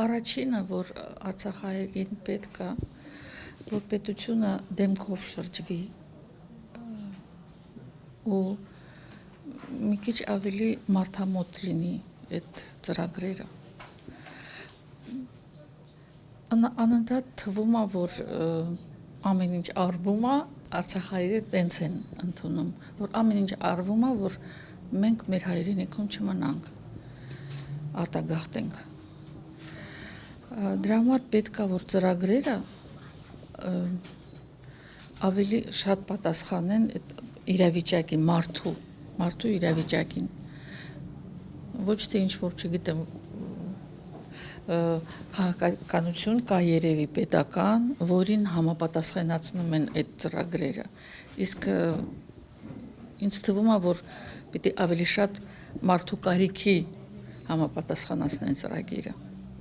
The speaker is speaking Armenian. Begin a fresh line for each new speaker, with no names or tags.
Առաջինը, որ Արցախահայերին պետք է, որ պետությունը դեմքով շրջվի ու մի քիչ ավելի մարդամոտ լինի այդ ծրագրերը։ Անընդհատ թվում է, որ ամեն ինչ արվում է, Արցախահայերը տենց են ընդունում, որ ամեն ինչ արվում է, որ մենք մեր հայրենիքում չմնանք, արտագաղթենք։ Դրա համար պետք է, որ ծրագրերը ավելի շատ պատասխանեն այդ իրավիճակին, մարդու իրավիճակին, ոչ թե ինչ-որ, չգիտեմ, քաղաքականություն կա երևի պետական, որին համապատասխանեցնում են այդ ծրագրերը, իսկ ինձ թվում է, որ պիտի ավելի շատ մարդու կարիքի համապատասխանեցնեն ծրագիրը։